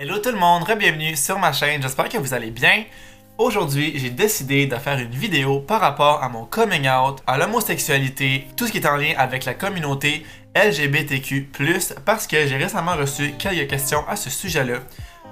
Hello tout le monde, bienvenue sur ma chaîne, j'espère que vous allez bien. Aujourd'hui, j'ai décidé de faire une vidéo par rapport à mon coming out, à l'homosexualité, tout ce qui est en lien avec la communauté LGBTQ+, parce que j'ai récemment reçu quelques questions à ce sujet-là.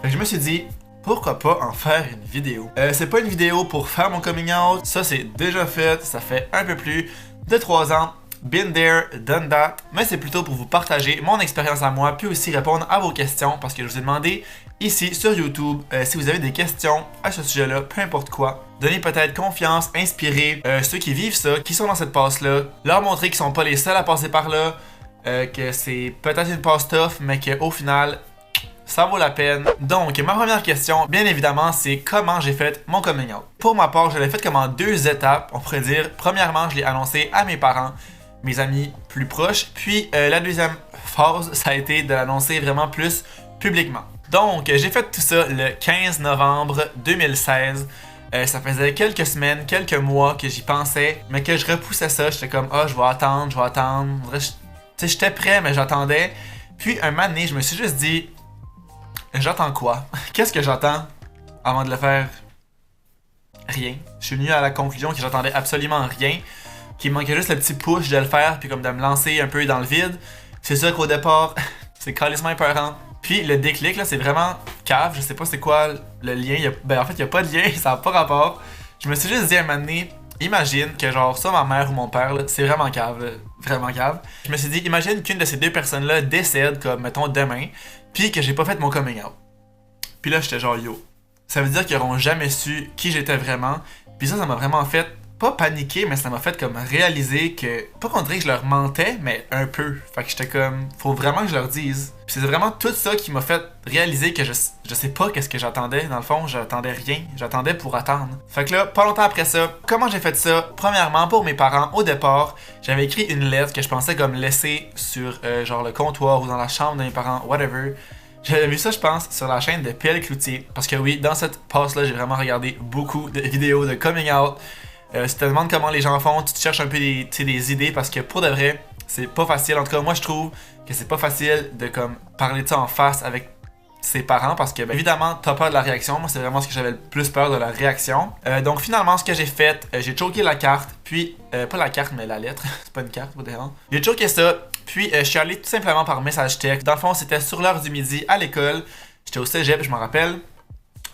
Fait que je me suis dit, pourquoi pas en faire une vidéo? C'est pas une vidéo pour faire mon coming out, ça c'est déjà fait, ça fait un peu plus de 3 ans. Been there, done that, mais c'est plutôt pour vous partager mon expérience à moi, puis aussi répondre à vos questions, parce que je vous ai demandé ici sur YouTube si vous avez des questions à ce sujet-là, peu importe quoi. Donnez peut-être confiance, inspirer ceux qui vivent ça, qui sont dans cette passe-là, leur montrer qu'ils sont pas les seuls à passer par là, que c'est peut-être une passe tough, mais qu'au final, ça vaut la peine. Donc, ma première question, bien évidemment, c'est comment j'ai fait mon coming out. Pour ma part, je l'ai fait comme en 2 étapes, on pourrait dire. Premièrement, je l'ai annoncé à mes parents, mes amis plus proches. Puis la deuxième phase, ça a été de l'annoncer vraiment plus publiquement. Donc, j'ai fait tout ça le 15 novembre 2016. Ça faisait quelques semaines, quelques mois que j'y pensais, mais que je repoussais ça. J'étais comme, je vais attendre. J'étais prêt, mais j'attendais. Puis un moment donné, je me suis juste dit, j'attends quoi? Qu'est-ce que j'attends avant de le faire? Rien. Je suis venu à la conclusion que j'attendais absolument rien. Qu'il me manquait juste le petit push de le faire, puis comme de me lancer un peu dans le vide. C'est sûr qu'au départ, c'est calissement épeurant. Puis le déclic, là, c'est vraiment cave. Je sais pas c'est quoi le lien. En fait, il n'y a pas de lien, ça n'a pas rapport. Je me suis juste dit à un moment donné, imagine que genre ça, ma mère ou mon père, c'est vraiment cave. Vraiment cave. Je me suis dit, imagine qu'une de ces deux personnes-là décède, comme mettons demain, puis que j'ai pas fait mon coming out. Puis là, j'étais genre yo. Ça veut dire qu'ils n'auront jamais su qui j'étais vraiment. Puis ça m'a vraiment fait pas paniquer, mais ça m'a fait comme réaliser que, pas qu'on dirait que je leur mentais, mais un peu. Fait que j'étais comme, faut vraiment que je leur dise. Puis c'est vraiment tout ça qui m'a fait réaliser que je sais pas qu'est-ce que j'attendais. Dans le fond, j'attendais rien. J'attendais pour attendre. Fait que là, pas longtemps après ça, comment j'ai fait ça? Premièrement, pour mes parents, au départ, j'avais écrit une lettre que je pensais comme laisser sur genre le comptoir ou dans la chambre de mes parents, whatever. J'avais vu ça, je pense, sur la chaîne de PL Cloutier. Parce que oui, dans cette passe-là, j'ai vraiment regardé beaucoup de vidéos de coming out. Si tu te demandes comment les gens font, tu te cherches un peu des idées parce que pour de vrai, c'est pas facile. En tout cas, moi je trouve que c'est pas facile de comme parler de ça en face avec ses parents parce que évidemment t'as peur de la réaction. Moi c'est vraiment ce que j'avais le plus peur de la réaction. Donc finalement ce que j'ai fait, j'ai choqué la carte, puis pas la carte mais la lettre, c'est pas une carte, pas différent. J'ai choqué ça, puis je suis allé tout simplement par message texte. Dans le fond c'était sur l'heure du midi à l'école, j'étais au cégep, je m'en rappelle.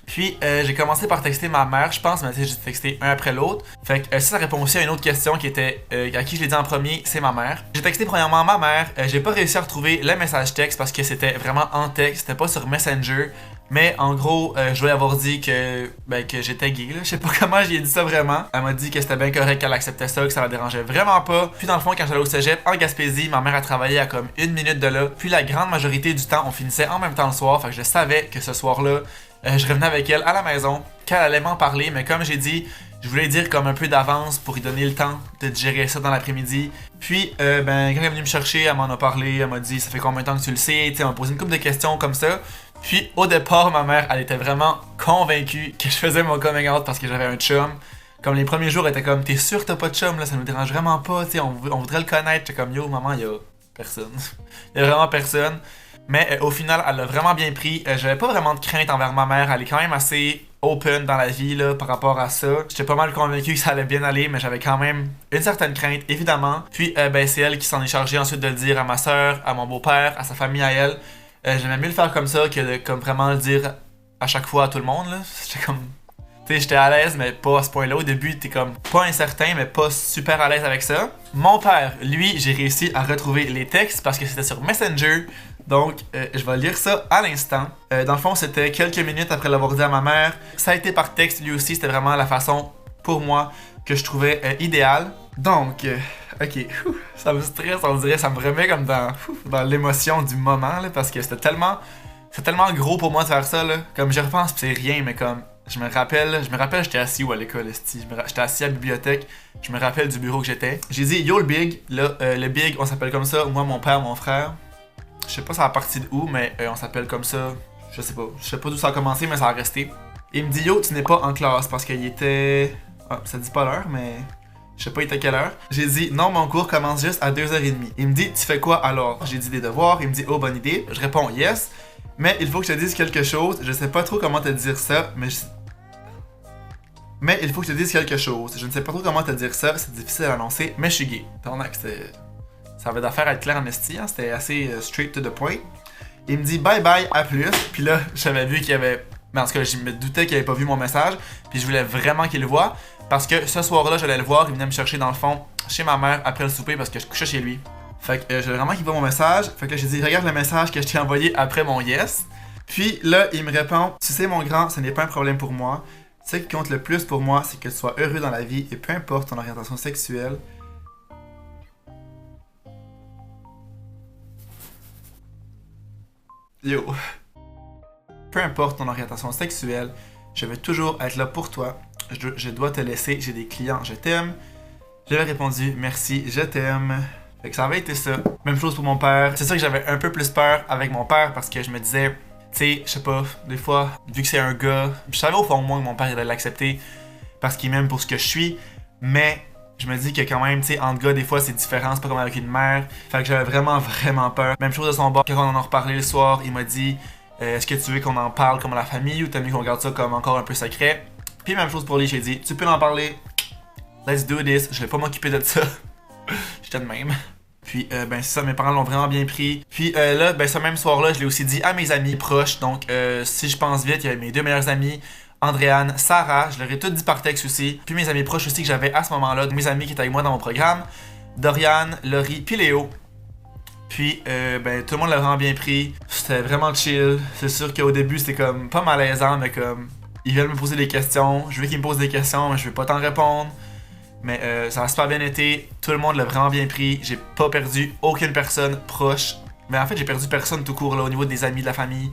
Puis j'ai commencé par texter ma mère, je pense, mais j'ai texté un après l'autre. Fait que ça répond aussi à une autre question qui était à qui je l'ai dit en premier, c'est ma mère. J'ai texté premièrement ma mère, j'ai pas réussi à retrouver le message texte parce que c'était vraiment en texte, c'était pas sur Messenger. Mais en gros, je voulais avoir dit que j'étais gay, là. Je sais pas comment j'y ai dit ça vraiment. Elle m'a dit que c'était bien correct qu'elle acceptait ça, que ça la dérangeait vraiment pas. Puis dans le fond, quand j'allais au cégep en Gaspésie, ma mère a travaillé à comme 1 minute de là. Puis la grande majorité du temps, on finissait en même temps le soir. Fait que je savais que ce soir-là, je revenais avec elle à la maison, qu'elle allait m'en parler. Mais comme j'ai dit, je voulais dire comme un peu d'avance pour lui donner le temps de digérer ça dans l'après-midi. Puis, quand elle est venue me chercher, elle m'en a parlé, elle m'a dit ça fait combien de temps que tu le sais, tu sais, elle m'a posé une couple de questions comme ça. Puis, au départ, ma mère, elle était vraiment convaincue que je faisais mon coming out parce que j'avais un chum. Comme les premiers jours, elle était comme, t'es sûr que t'as pas de chum là, ça nous dérange vraiment pas, tu sais, on voudrait le connaître. J'étais comme, yo, maman, y'a personne. Y'a vraiment personne. Mais au final, elle l'a vraiment bien pris. J'avais pas vraiment de crainte envers ma mère. Elle est quand même assez open dans la vie là, par rapport à ça. J'étais pas mal convaincu que ça allait bien aller, mais j'avais quand même une certaine crainte, évidemment. Puis c'est elle qui s'en est chargée ensuite de le dire à ma soeur, à mon beau-père, à sa famille, à elle. J'aimais mieux le faire comme ça que de comme vraiment le dire à chaque fois à tout le monde. Là. J'étais comme... Tu sais, j'étais à l'aise, mais pas à ce point-là. Au début, t'es comme pas incertain, mais pas super à l'aise avec ça. Mon père, lui, j'ai réussi à retrouver les textes parce que c'était sur Messenger. Donc, je vais lire ça à l'instant. Dans le fond, c'était quelques minutes après l'avoir dit à ma mère. Ça a été par texte, lui aussi. C'était vraiment la façon, pour moi, que je trouvais idéale. Donc, ok, ça me stresse, on dirait. Ça me remet comme dans l'émotion du moment, là, parce que c'est tellement gros pour moi de faire ça, là. Comme j'y repense, c'est rien, mais comme... Je me rappelle, j'étais assis où à l'école, j'étais assis à la bibliothèque, je me rappelle du bureau que j'étais. J'ai dit, yo le big, là, le big, on s'appelle comme ça, moi, mon père, mon frère. Je sais pas ça a parti de où, mais on s'appelle comme ça, je sais pas d'où ça a commencé, mais ça a resté. Il me dit, yo, tu n'es pas en classe, parce qu'il était... Ah, ça dit pas l'heure, mais... Je sais pas, il était quelle heure. J'ai dit, non, mon cours commence juste à 2h30. Il me dit, tu fais quoi alors? J'ai dit des devoirs, il me dit, oh, bonne idée. Je réponds, yes. Mais il faut que je te dise quelque chose. Je sais pas trop comment te dire ça, mais il faut que je te dise quelque chose. Je ne sais pas trop comment te dire ça, c'est difficile à annoncer, mais je suis gay. Ça avait d'affaire à être clair en esti, hein? C'était assez straight to the point. Il me dit bye bye, à plus. Puis là, j'avais vu qu'il y avait. Mais en tout cas, je me doutais qu'il avait pas vu mon message. Puis je voulais vraiment qu'il le voie. Parce que ce soir-là, j'allais le voir. Il venait me chercher dans le fond chez ma mère après le souper parce que je couchais chez lui. Fait que je voulais vraiment qu'il voit mon message. Fait que là, j'ai dit regarde le message que je t'ai envoyé après mon yes. Puis là, il me répond tu sais, mon grand, ce n'est pas un problème pour moi. Ce qui compte le plus pour moi, c'est que tu sois heureux dans la vie et peu importe ton orientation sexuelle. Yo. Peu importe ton orientation sexuelle, je vais toujours être là pour toi. Je dois te laisser, j'ai des clients, je t'aime. J'avais répondu merci, je t'aime. Fait que ça avait été ça. Même chose pour mon père. C'est sûr que j'avais un peu plus peur avec mon père parce que je me disais, tu sais, je sais pas, des fois, vu que c'est un gars, je savais au fond de moi que mon père il allait l'accepter parce qu'il m'aime pour ce que je suis, mais je me dis que quand même, tu sais, entre gars, des fois, c'est différent, c'est pas comme avec une mère. Fait que j'avais vraiment peur. Même chose de son bord, quand on en a reparlé le soir, il m'a dit est-ce que tu veux qu'on en parle comme à la famille ou t'as mieux qu'on garde ça comme encore un peu secret? Puis même chose pour lui, j'ai dit tu peux en parler, let's do this, je vais pas m'occuper de ça. J'étais de même. Puis ben c'est ça, mes parents l'ont vraiment bien pris. Puis là, ben ce même soir-là, je l'ai aussi dit à mes amis proches. Donc si je pense vite, il y avait mes deux meilleures amies, Andréane, Sarah, je leur ai tout dit par texte aussi. Puis mes amis proches aussi que j'avais à ce moment-là, mes amis qui étaient avec moi dans mon programme, Dorian, Laurie, puis Léo. Puis ben tout le monde l'a vraiment bien pris. C'était vraiment chill. C'est sûr qu'au début c'était comme pas malaisant, mais comme ils viennent me poser des questions. Je veux qu'ils me posent des questions, mais je vais pas t'en répondre. Mais ça a super bien été. Tout le monde l'a vraiment bien pris. J'ai pas perdu aucune personne proche. Mais en fait, j'ai perdu personne tout court là, au niveau des amis, de la famille.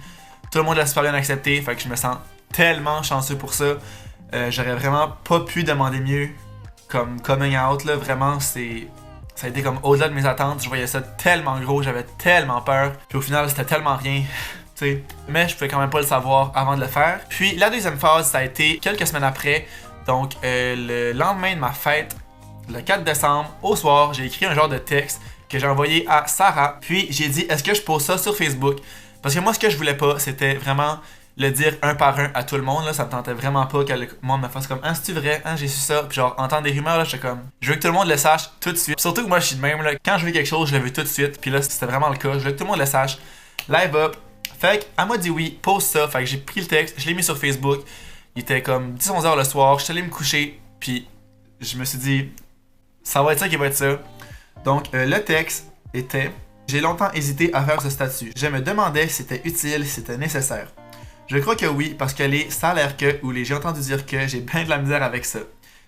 Tout le monde l'a super bien accepté. Fait que je me sens tellement chanceux pour ça. J'aurais vraiment pas pu demander mieux comme coming out. Là. Vraiment, ça a été comme au-delà de mes attentes. Je voyais ça tellement gros. J'avais tellement peur. Puis au final, c'était tellement rien. T'sais. Mais je pouvais quand même pas le savoir avant de le faire. Puis la deuxième phase, ça a été quelques semaines après. Donc, le lendemain de ma fête, le 4 décembre, au soir, j'ai écrit un genre de texte que j'ai envoyé à Sarah. Puis, j'ai dit, est-ce que je pose ça sur Facebook? Parce que moi, ce que je voulais pas, c'était vraiment le dire un par un à tout le monde. Là, ça me tentait vraiment pas que le monde me fasse comme, ah, c'est-tu vrai? Ah, j'ai su ça. Puis, genre, entendre des rumeurs, là, j'étais comme, je veux que tout le monde le sache tout de suite. Surtout que moi, je suis de même, là. Quand je veux quelque chose, je le veux tout de suite. Puis là, c'était vraiment le cas. Je veux que tout le monde le sache. Live up. Fait qu'elle m'a dit oui, pose ça. Fait que j'ai pris le texte, je l'ai mis sur Facebook. Il était comme 10-11h le soir, je suis allé me coucher, puis je me suis dit, ça va être ça qui va être ça. Donc, le texte était j'ai longtemps hésité à faire ce statut. Je me demandais si c'était utile, si c'était nécessaire. Je crois que oui, parce que ça a l'air que, ou j'ai entendu dire que, j'ai bien de la misère avec ça.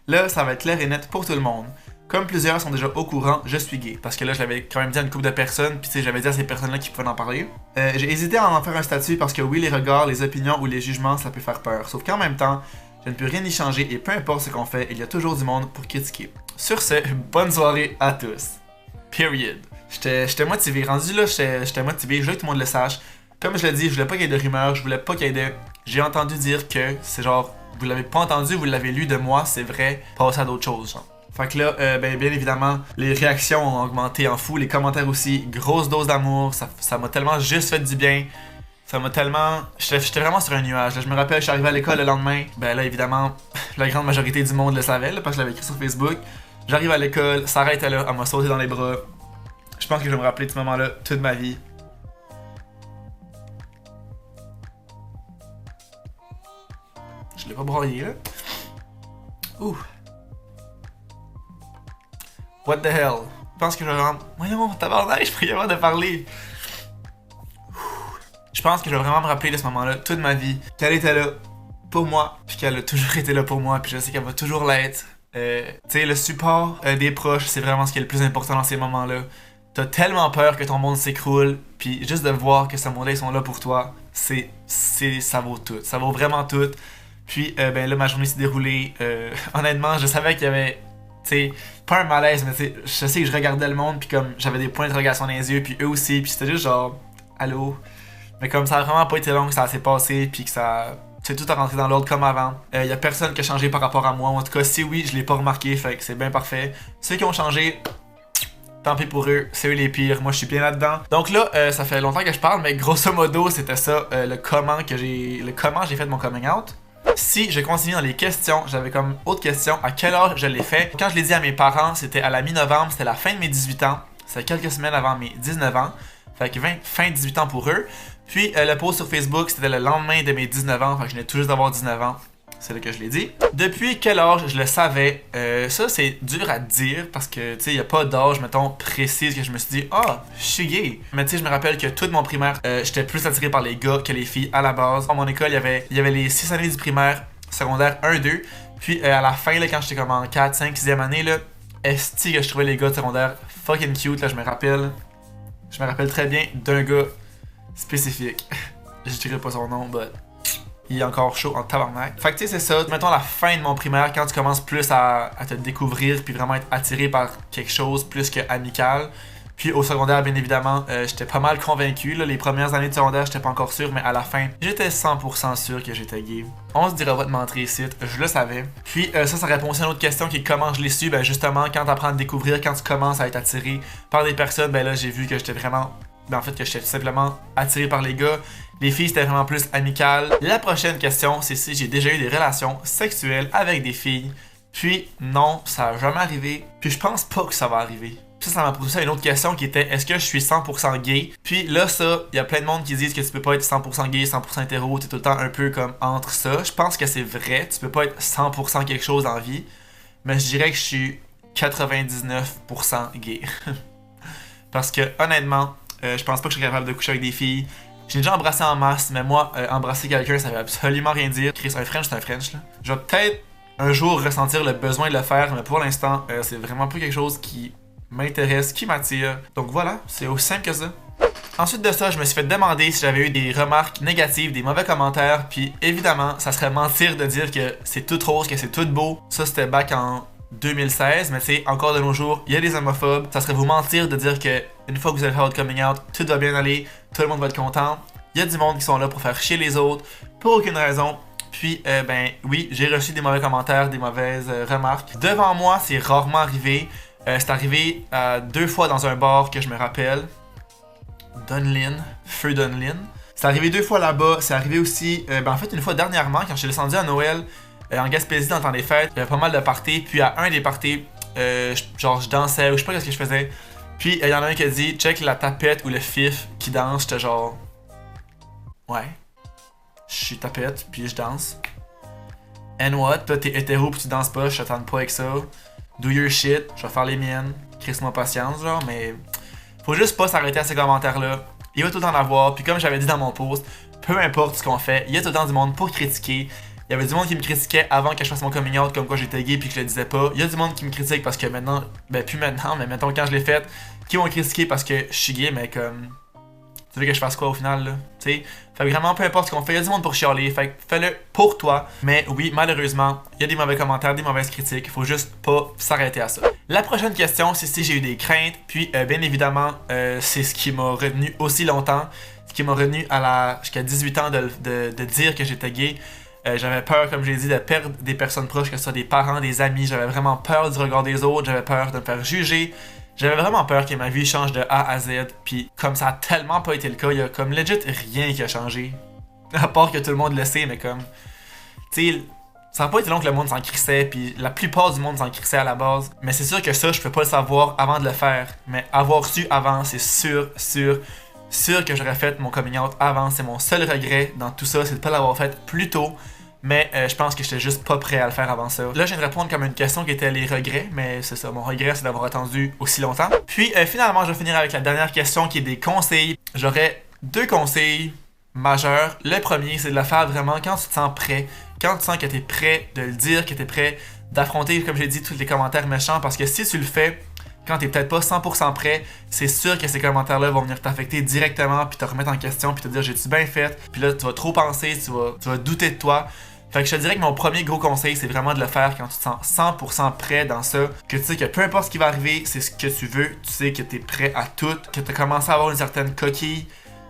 Là, ça va être clair et net pour tout le monde. Comme plusieurs sont déjà au courant, je suis gay. Parce que là, je l'avais quand même dit à une couple de personnes, puis tu sais, j'avais dit à ces personnes-là qui pouvaient en parler. J'ai hésité à en faire un statut parce que oui, les regards, les opinions ou les jugements, ça peut faire peur. Sauf qu'en même temps, je ne peux rien y changer et peu importe ce qu'on fait, il y a toujours du monde pour critiquer. Sur ce, bonne soirée à tous. Period. J'étais motivé. Rendu là, j'étais motivé. Je voulais que tout le monde le sache. Comme je l'ai dit, je voulais pas qu'il y ait de rumeurs, je voulais pas qu'il y ait de... J'ai entendu dire que c'est genre, vous l'avez pas entendu, vous l'avez lu de moi, c'est vrai, passez à d'autres choses, genre. Fait que là, ben, bien évidemment, les réactions ont augmenté en fou, les commentaires aussi, grosse dose d'amour, ça m'a tellement juste fait du bien. Ça m'a tellement... J'étais vraiment sur un nuage. Là. Je me rappelle, je suis arrivé à l'école le lendemain. Ben là, évidemment, la grande majorité du monde le savait, là, parce que je l'avais écrit sur Facebook. J'arrive à l'école, Sarah était là, elle m'a sauté dans les bras. Je pense que je vais me rappeler de ce moment-là toute ma vie. Je l'ai pas broyé, là. Ouh. What the hell? Je pense que je vais vraiment... Voyons, tabarnak, je pourrais avoir de parler. Je pense que je vais vraiment me rappeler de ce moment-là toute ma vie. Qu'elle était là pour moi, puis qu'elle a toujours été là pour moi, puis je sais qu'elle va toujours l'être. Tu sais, le support des proches, c'est vraiment ce qui est le plus important dans ces moments-là. T'as tellement peur que ton monde s'écroule, puis juste de voir que ce monde-là, ils sont là pour toi, ça vaut tout. Ça vaut vraiment tout. Puis, ben là, ma journée s'est déroulée. Honnêtement, je savais qu'il y avait... Tu sais, pas un malaise, mais tu sais, je sais que je regardais le monde, puis comme j'avais des points d'interrogation dans les yeux, puis eux aussi, puis c'était juste genre, allô? Mais comme ça a vraiment pas été long que ça s'est passé, puis que ça. C'est tout à rentrer dans l'ordre comme avant. Y a personne qui a changé par rapport à moi, en tout cas, si oui, je l'ai pas remarqué, fait que c'est bien parfait. Ceux qui ont changé, Tant pis pour eux, c'est eux les pires, moi je suis bien là-dedans. Donc là, ça fait longtemps que je parle, mais grosso modo, c'était ça, le comment j'ai fait mon coming out. Si je continue dans les questions, j'avais comme autre question, à quel âge je l'ai fait? Quand je l'ai dit à mes parents, c'était à la mi-novembre, c'était la fin de mes 18 ans. C'était quelques semaines avant mes 19 ans. Fait que fin 18 ans pour eux. Puis le post sur Facebook, c'était le lendemain de mes 19 ans, fait que je venais tout juste d'avoir 19 ans. C'est là que je l'ai dit. Depuis quel âge je le savais? Ça, c'est dur à dire parce que, tu sais, il n'y a pas d'âge, mettons, précis que je me suis dit, ah, je suis gay. Mais tu sais, je me rappelle que toute mon primaire, j'étais plus attiré par les gars que les filles à la base. Dans mon école, il y avait les 6 années du primaire, secondaire 1, 2. Puis à la fin, là, quand j'étais comme en 4, 5, 6e année, là, esti que je trouvais les gars de secondaire fucking cute, là, je me rappelle très bien d'un gars spécifique. Je dirais pas son nom, but il est encore chaud en tabarnak. Fait que tu sais, c'est ça. Mettons la fin de mon primaire, quand tu commences plus à te découvrir puis vraiment être attiré par quelque chose plus que amical. Puis au secondaire, bien évidemment, j'étais pas mal convaincu. Là. Les premières années de secondaire, j'étais pas encore sûr, mais à la fin, j'étais 100% sûr que j'étais gay. On se dira pas de mentir ici, je le savais. Puis ça répond aussi à une autre question qui est comment je l'ai su. Ben justement, quand tu apprends à te découvrir, quand tu commences à être attiré par des personnes, ben là, j'ai vu que j'étais vraiment... Ben en fait, que j'étais tout simplement attiré par les gars. Les filles, c'était vraiment plus amical. La prochaine question, c'est si j'ai déjà eu des relations sexuelles avec des filles. Puis non, ça n'a jamais arrivé. Puis je pense pas que ça va arriver. Ça m'a posé une autre question qui était est-ce que je suis 100% gay? Puis là, ça, il y a plein de monde qui disent que tu peux pas être 100% gay, 100% hétéro, t'es tout le temps un peu comme entre ça. Je pense que c'est vrai, tu peux pas être 100% quelque chose dans la vie. Mais je dirais que je suis 99% gay. Parce que honnêtement, je pense pas que je suis capable de coucher avec des filles. J'ai déjà embrassé en masse, mais moi, embrasser quelqu'un, ça veut absolument rien dire. Chris, un French, c'est un French, là. Je vais peut-être un jour ressentir le besoin de le faire, mais pour l'instant, c'est vraiment pas quelque chose qui m'intéresse, qui m'attire. Donc voilà, c'est aussi simple que ça. Ensuite de ça, je me suis fait demander si j'avais eu des remarques négatives, des mauvais commentaires, puis évidemment, ça serait mentir de dire que c'est tout rose, que c'est tout beau. Ça, c'était back en 2016, mais tu sais, encore de nos jours, il y a des homophobes. Ça serait vous mentir de dire que une fois que vous avez fait votre coming out, tout va bien aller, tout le monde va être content. Il y a du monde qui sont là pour faire chier les autres, pour aucune raison. Puis, ben oui, j'ai reçu des mauvais commentaires, des mauvaises remarques. Devant moi, c'est rarement arrivé. C'est arrivé 2 fois dans un bar que je me rappelle. Dunlin, Feu Dunlin. C'est arrivé 2 fois là-bas. C'est arrivé aussi, en fait, une fois dernièrement, quand je suis descendu à Noël, en Gaspésie, dans le temps des fêtes. Il y avait pas mal de parties. Puis à un des parties, genre je dansais ou je sais pas ce que je faisais. Puis il y en a un qui a dit check la tapette ou le fif qui danse. J'étais genre ouais, je suis tapette puis je danse. And what? Toi t'es hétéro puis tu danses pas, je t'attends pas avec ça. Do your shit, je vais faire les miennes. Crisse-moi patience, genre, mais faut juste pas s'arrêter à ces commentaires-là. Il va tout le temps en avoir. Puis comme j'avais dit dans mon post, peu importe ce qu'on fait, il y a tout le temps du monde pour critiquer. Il y avait du monde qui me critiquait avant que je fasse mon coming out, comme quoi j'étais gay puis que je le disais pas. Il y a du monde qui me critique parce que maintenant, ben plus maintenant, mais mettons quand je l'ai fait, qui m'ont critiqué parce que je suis gay, mais comme, tu veux que je fasse quoi au final, là? Tu sais? Fait que vraiment, peu importe ce qu'on fait, il y a du monde pour chialer, fait que fais-le pour toi. Mais oui, malheureusement, il y a des mauvais commentaires, des mauvaises critiques, il faut juste pas s'arrêter à ça. La prochaine question, c'est si j'ai eu des craintes, puis bien évidemment, c'est ce qui m'a retenu aussi longtemps, ce qui m'a retenu jusqu'à 18 ans de dire que j'étais gay. J'avais peur, comme j'ai dit, de perdre des personnes proches, que ce soit des parents, des amis. J'avais vraiment peur du regard des autres. J'avais peur de me faire juger. J'avais vraiment peur que ma vie change de A à Z. Puis comme ça a tellement pas été le cas, il y a comme legit rien qui a changé. À part que tout le monde le sait, mais comme... Tu sais, ça a pas été long que le monde s'en crissait. Puis la plupart du monde s'en crissait à la base. Mais c'est sûr que ça, je peux pas le savoir avant de le faire. Mais avoir su avant, c'est sûr que j'aurais fait mon coming out avant. C'est mon seul regret dans tout ça, c'est de pas l'avoir fait plus tôt. Mais je pense que j'étais juste pas prêt à le faire avant ça. Là, je viens de répondre comme une question qui était les regrets, mais c'est ça, mon regret, c'est d'avoir attendu aussi longtemps. Puis finalement, je vais finir avec la dernière question qui est des conseils. J'aurais 2 conseils majeurs. Le premier, c'est de le faire vraiment quand tu te sens prêt. Quand tu sens que t'es prêt de le dire, que t'es prêt d'affronter, comme j'ai dit, tous les commentaires méchants. Parce que si tu le fais quand t'es peut-être pas 100% prêt, c'est sûr que ces commentaires-là vont venir t'affecter directement, puis te remettre en question, puis te dire j'ai-tu bien fait, puis là tu vas trop penser, tu vas douter de toi. Fait que je te dirais que mon premier gros conseil, c'est vraiment de le faire quand tu te sens 100% prêt dans ça, que tu sais que peu importe ce qui va arriver, c'est ce que tu veux, tu sais que t'es prêt à tout, que t'as commencé à avoir une certaine coquille,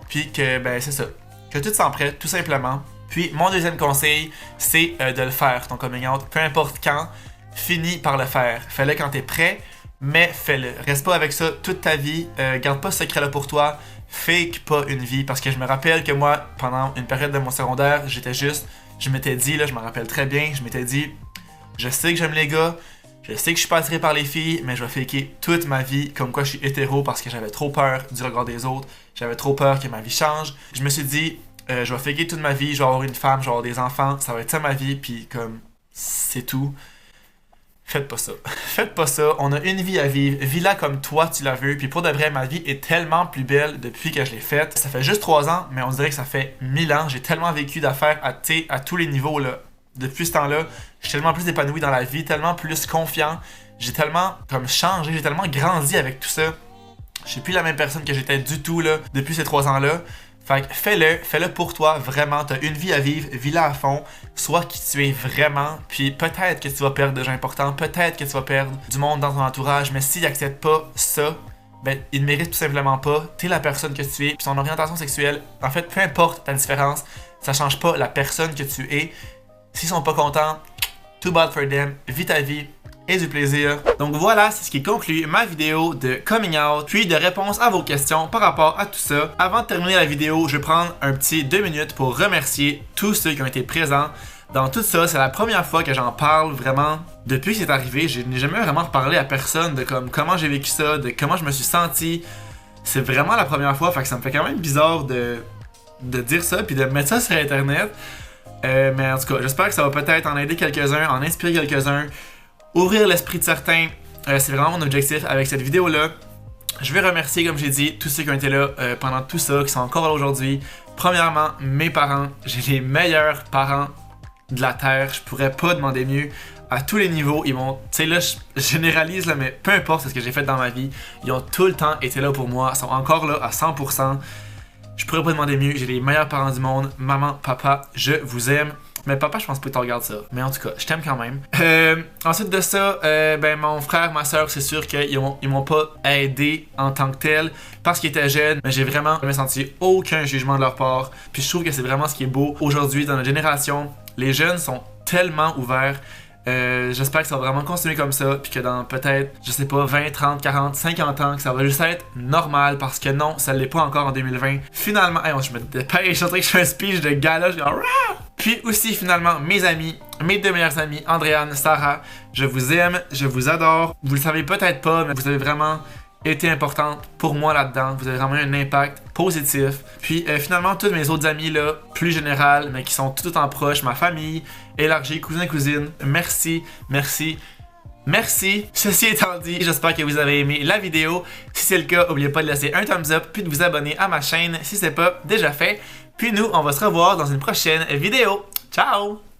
puis que ben c'est ça, que tu te sens prêt tout simplement. Puis mon deuxième conseil, c'est de le faire, ton coming out, peu importe quand, finis par le faire. Fais-le quand t'es prêt. mais fais-le. Reste pas avec ça toute ta vie, garde pas ce secret-là pour toi, fake pas une vie, parce que je me rappelle que moi, pendant une période de mon secondaire, je m'étais dit, là, je me rappelle très bien, je m'étais dit, je sais que j'aime les gars, je sais que je suis pas attiré par les filles, mais je vais faker toute ma vie comme quoi je suis hétéro parce que j'avais trop peur du regard des autres, j'avais trop peur que ma vie change. Je me suis dit, je vais faker toute ma vie, je vais avoir une femme, je vais avoir des enfants, ça va être ça ma vie, puis comme, c'est tout. Faites pas ça. Faites pas ça. On a une vie à vivre. Vis-la comme toi tu la veux. Puis pour de vrai, ma vie est tellement plus belle depuis que je l'ai faite. Ça fait juste 3 ans, mais on dirait que ça fait 1000 ans. J'ai tellement vécu d'affaires à tous les niveaux là. Depuis ce temps-là, je suis tellement plus épanoui dans la vie, tellement plus confiant. J'ai tellement comme changé, j'ai tellement grandi avec tout ça. Je suis plus la même personne que j'étais du tout là depuis ces 3 ans-là. Fait que fais-le pour toi, vraiment. T'as une vie à vivre, vis-la à fond. Sois qui tu es vraiment. Puis peut-être que tu vas perdre des gens importants, peut-être que tu vas perdre du monde dans ton entourage, mais s'ils n'acceptent pas ça, ben, ils ne méritent tout simplement pas. T'es la personne que tu es, puis ton orientation sexuelle, en fait, peu importe ta différence, ça change pas la personne que tu es. S'ils sont pas contents, too bad for them, vis ta vie et du plaisir. Donc voilà, c'est ce qui conclut ma vidéo de coming out, puis de réponse à vos questions par rapport à tout ça. Avant de terminer la vidéo, je vais prendre un petit 2 minutes pour remercier tous ceux qui ont été présents dans tout ça. C'est la première fois que j'en parle vraiment depuis que c'est arrivé. Je n'ai jamais vraiment reparlé à personne de comment j'ai vécu ça, de comment je me suis senti. C'est vraiment la première fois, fait que ça me fait quand même bizarre de dire ça puis de mettre ça sur internet. Mais en tout cas, j'espère que ça va peut-être en aider quelques-uns, en inspirer quelques-uns, ouvrir l'esprit de certains. C'est vraiment mon objectif avec cette vidéo-là. Je vais remercier, comme j'ai dit, tous ceux qui ont été là pendant tout ça, qui sont encore là aujourd'hui. Premièrement, mes parents. J'ai les meilleurs parents de la Terre. Je pourrais pas demander mieux. À tous les niveaux, ils m'ont... Tu sais là, je généralise, là, mais peu importe ce que j'ai fait dans ma vie, ils ont tout le temps été là pour moi. Ils sont encore là à 100%. Je pourrais pas demander mieux, j'ai les meilleurs parents du monde. Maman, papa, je vous aime. Mais papa, je pense pas que tu regardes ça. Mais en tout cas, je t'aime quand même. Ensuite de ça, ben mon frère, ma soeur, c'est sûr qu'ils m'ont pas aidé en tant que tel parce qu'ils étaient jeunes. Mais j'ai vraiment jamais senti aucun jugement de leur part. Puis je trouve que c'est vraiment ce qui est beau aujourd'hui dans notre génération. Les jeunes sont tellement ouverts. J'espère que ça va vraiment continuer comme ça, puis que dans peut-être, je sais pas, 20, 30, 40, 50 ans, que ça va juste être normal, parce que non, ça l'est pas encore en 2020. Finalement, hey, je me dépêche, je suis en train de faire un speech de gala, je dis puis aussi finalement, mes amis, mes 2 meilleures amies, Andréane, Sarah, je vous aime, je vous adore. Vous le savez peut-être pas, mais vous avez vraiment été importante pour moi là-dedans. Vous avez vraiment eu un impact positif. Puis finalement, toutes mes autres amies là, plus générales, mais qui sont tout en proche, ma famille, élargie, cousins et cousines, merci, merci, merci. Ceci étant dit, j'espère que vous avez aimé la vidéo. Si c'est le cas, n'oubliez pas de laisser un thumbs up, puis de vous abonner à ma chaîne si c'est pas déjà fait. Puis nous, on va se revoir dans une prochaine vidéo. Ciao!